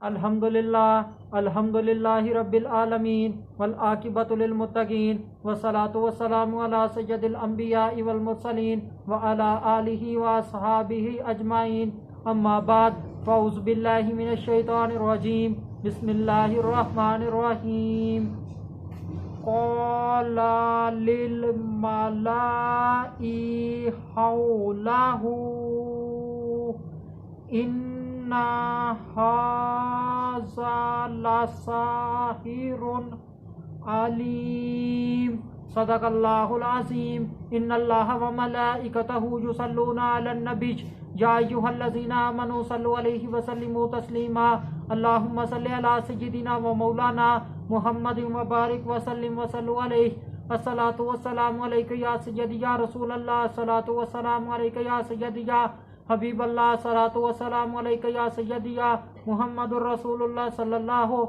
अल्हम्दुलिल्लाहि रब्बिल आलमीन वल आकिबतु लिल मुत्तकीन वस्सलातु वस्सलामु अला सय्यदिल अंबियाइ वल मुरसलीन व अला आलिहि व अस्हाबिहि अजमाइन अम्मा बाद फ़ऊज़ु बिल्लाहि मिनश शैतानिर रजीम बिस्मिल्लाहिर रहमानिर रहीम क़ाला लिल मलाइ हौलहु इन्ना हाज़ा लसाहिरुन अलीम। सदक़ल्लाहुल अज़ीम। इन्नल्लाहा व मलाइकतहु युसल्लूना अलन नबी या अय्युहल्लज़ीना आमनू सल्लु अलैहि व सल्लिमू तस्लीमा। अल्लाहुम्मा सल्लि अला सय्यिदिना व मौलाना मुहम्मदिन व बारिक व सल्लिम व सल्लु अलैहि। अस्सलातु वस्सलामु अलैका या सय्यदी या रसूल अल्लाह। अस्सलातु वस्सलामु अलैका या सय्यदी या हबीब अल्लाह। अस्सलातु वस्सलामु अलैका या सय्यदी या मुहम्मदुर रसूलुल्लाह सल्लल्लाहु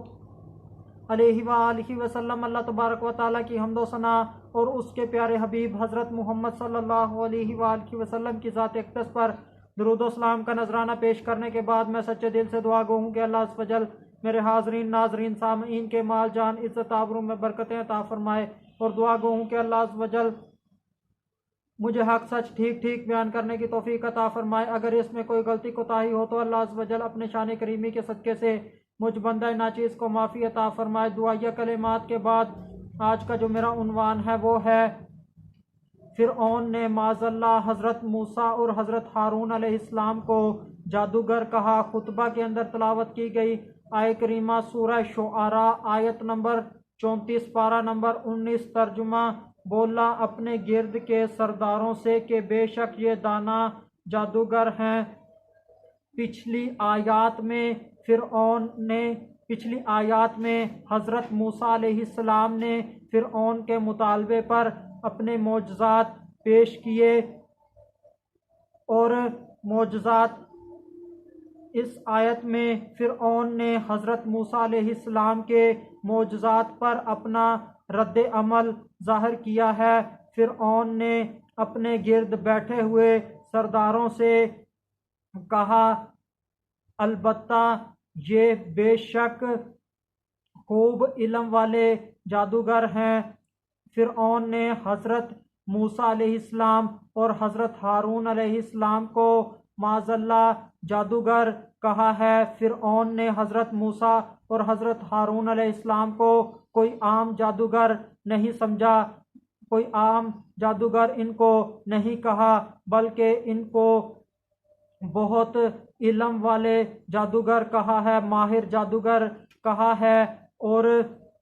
अलैहि व आलिहि वसल्लम। अल्लाह तबारक व तआला की हम्दो सना और उसके प्यारे हबीब हज़रत मोहम्मद सल्लल्लाहु अलैहि व आलिहि वसल्लम की ज़ात अक़दस पर दुरूद व सलाम का नजराना पेश करने के बाद मैं सच्चे दिल से दुआ गो हूँ कि अल्लाह अज़्ज़ व जल मेरे हाज़रीन नाज़रीन सामईन के माल जान इज़्ज़त आबरू में बरकतें अता फरमाए। और दुआ गो हूँ कि अल्लाह अज़्ज़ व जल मुझे हक सच ठीक ठीक बयान करने की तौफीक अता फरमाए। अगर इसमें कोई गलती कोताही हो तो अल्लाह अज़्ज़ व जल अपने शान करीमी के सदक़े से मुझ बंदा नाचीज़ को माफ़ी अता फरमाए। दुआया कलिमात के बाद आज का जो मेरा उन्वान है वो है फ़िरऔन ने माज़अल्लाह हज़रत मूसा और हज़रत हारून अलैहिस्सलाम को जादूगर कहा। खुतबा के अंदर तलावत की गई आय करीमा सूरह शुआरा आयत नंबर 34 पारा नंबर 19। तर्जुमा बोला अपने गिर्द के सरदारों से कि बेशक ये दाना जादूगर हैं। पिछली आयत में हज़रत मूसा अलैहिस्सलाम ने फ़िरऔन के मुतालबे पर अपने मोजज़ात पेश किए और मोजज़ात इस आयत में फ़िरऔन ने हज़रत मूसा अलैहिस्सलाम के मोजज़ात पर अपना रद्द अमल ज़ाहिर किया है। फ़िरऔन ने अपने गिर्द बैठे हुए सरदारों से कहा अलबत्ता ये बेशक खूब इल्म वाले जादूगर हैं। फ़िरऔन ने हज़रत मूसा अलैहिस्सलाम और हज़रत हारून अलैहिस्सलाम को माज़अल्लाह जादूगर कहा है। फ़िरऔन ने हज़रत मूसा और हज़रत हारून अलैहिस्सलाम को कोई आम जादूगर नहीं समझा, कोई आम जादूगर इनको नहीं कहा, बल्कि इनको बहुत इल्म वाले जादूगर कहा है, माहिर जादूगर कहा है। और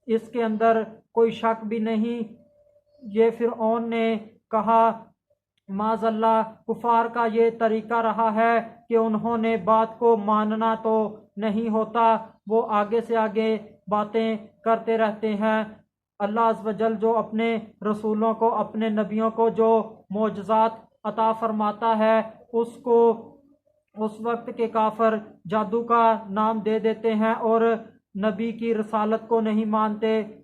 इसके अंदर कोई शक भी नहीं। ये फ़िरऔन ने कहा माज़अल्लाह कुफ़ार का ये तरीका रहा है कि उन्होंने बात को मानना तो नहीं होता, वो आगे से आगे बातें करते रहते हैं। अल्लाह अज़्ज़ व जल जो अपने रसूलों को अपने नबियों को जो मोजज़ात अता फरमाता है उसको उस वक्त के काफर जादू का नाम दे देते हैं और नबी की रसालत को नहीं मानते,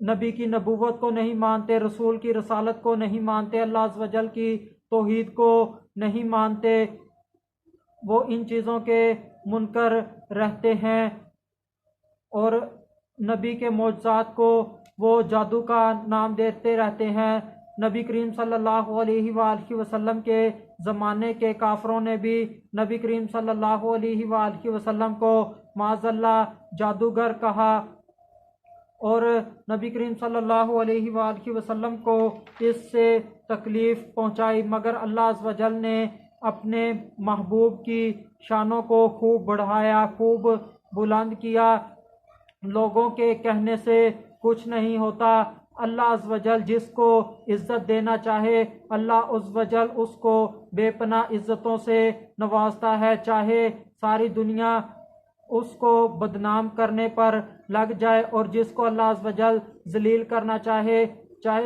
नबी की नबूवत को नहीं मानते, रसूल की रसालत को नहीं मानते, अल्लाह अज़्ज़ व जल की तौहीद को नहीं मानते। वो इन चीज़ों के मुनकर रहते हैं और नबी के मोजज़ात को वो जादू का नाम देते रहते हैं। नबी करीम सल्लल्लाहु अलैहि वसल्लम के ज़माने के काफरों ने भी नबी करीम सल्लल्लाहु अलैहि वसल्लम को माज़अल्लाह जादूगर कहा और नबी करीम सल्लल्लाहु अलैहि वसल्लम को इससे तकलीफ़ पहुँचाई। मगर अल्लाह अज़्ज़ व जल ने अपने महबूब की शानों को खूब बढ़ाया, खूब बुलंद किया। लोगों के कहने से कुछ नहीं होता। अल्लाह अज़्ज़ व जल जिसको इज़्ज़त देना चाहे अल्लाह अज़्ज़ व जल उसको बेपनाह इज़्ज़तों से नवाजता है। चाहे सारी दुनिया उसको बदनाम करने पर लग जाए और जिसको अल्लाह अज़्ज़ व जल ज़लील करना चाहे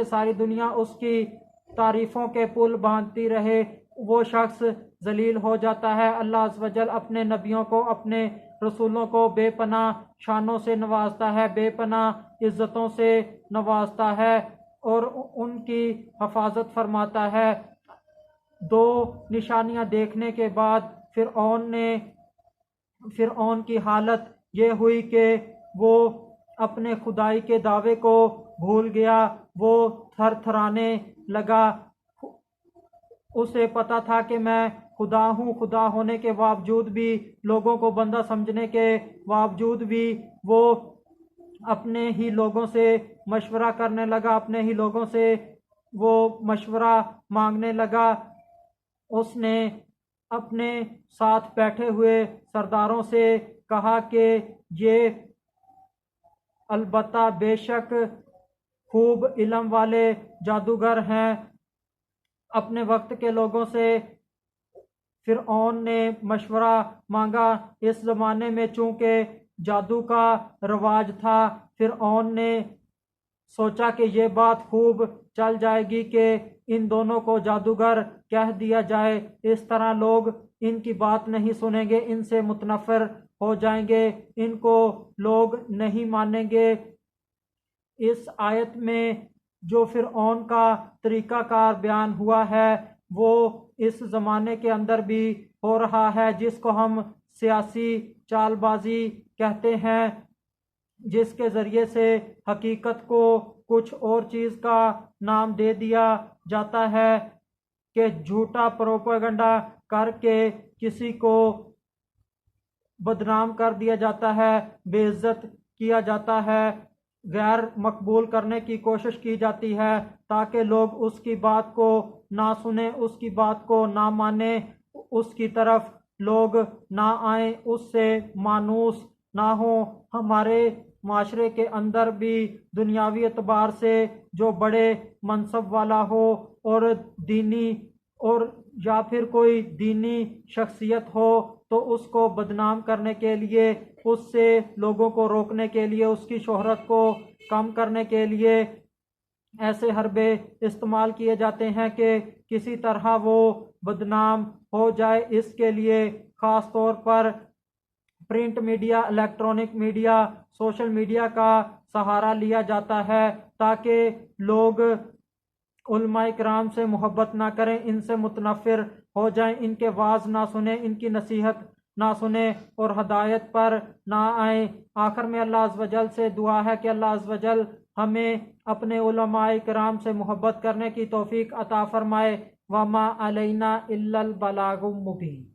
सारी दुनिया उसकी तारीफ़ों के पुल बांधती रहे, वो शख्स ज़लील हो जाता है। अल्लाह अज़्ज़ व जल अपने नबियों को अपने रसूलों को बेपनाह शानों से नवाजता है, बेपनाह इज़्ज़तों से नवाजता है और उनकी हिफाजत फरमाता है। दो निशानियां देखने के बाद फ़िरऔन ने फिरऔन की हालत ये हुई कि वो अपने खुदाई के दावे को भूल गया। वो थरथराने लगा। उसे पता था कि मैं खुदा हूँ। खुदा होने के बावजूद भी, लोगों को बंदा समझने के बावजूद भी वो अपने ही लोगों से मशवरा करने लगा, अपने ही लोगों से वो मशवरा मांगने लगा। उसने अपने साथ बैठे हुए सरदारों से कहा कि ये अलबत्ता बेशक खूब इल्म वाले जादूगर हैं। अपने वक्त के लोगों से फिरऔन ने मशवरा मांगा। इस ज़माने में चूंकि जादू का रवाज था, फिरऔन ने सोचा कि ये बात खूब चल जाएगी कि इन दोनों को जादूगर कह दिया जाए। इस तरह लोग इनकी बात नहीं सुनेंगे, इनसे मुतनफ़िर हो जाएंगे, इनको लोग नहीं मानेंगे। इस आयत में जो फिरऔन का तरीक़ाकार बयान हुआ है वो इस ज़माने के अंदर भी हो रहा है, जिसको हम सियासी चालबाजी कहते हैं, जिसके ज़रिए से हकीकत को कुछ और चीज़ का नाम दे दिया जाता है कि झूठा प्रोपेगेंडा करके किसी को बदनाम कर दिया जाता है, बेइज्जत किया जाता है, गैर मकबूल करने की कोशिश की जाती है ताकि लोग उसकी बात को ना सुने, उसकी बात को ना माने, उसकी तरफ लोग ना आए, उससे मानूस ना हो। हमारे माशरे के अंदर भी दुनियावी एतबार से जो बड़े मनसब वाला हो और दीनी और या फिर कोई दीनी शख्सियत हो तो उसको बदनाम करने के लिए, उससे लोगों को रोकने के लिए, उसकी शोहरत को कम करने के लिए ऐसे हरबे इस्तेमाल किए जाते हैं कि किसी तरह वो बदनाम हो जाए। इसके लिए ख़ास तौर पर print media, electronic media, social media का सहारा लिया जाता है ताकि लोग उलमाए किराम से मोहब्बत ना करें, इनसे मुतनफ़िर हो जाएं, इनके वाज ना सुने, इनकी नसीहत ना सुने और हदायत पर ना आए। आखिर में अल्लाह अज़्ज़ व जल से दुआ है कि अल्लाह अज़्ज़ व जल हमें अपने उलमाए किराम से मोहब्बत करने की तौफीक अता फरमाए। वमा अलैना इल्लल बलागुम मुबीन।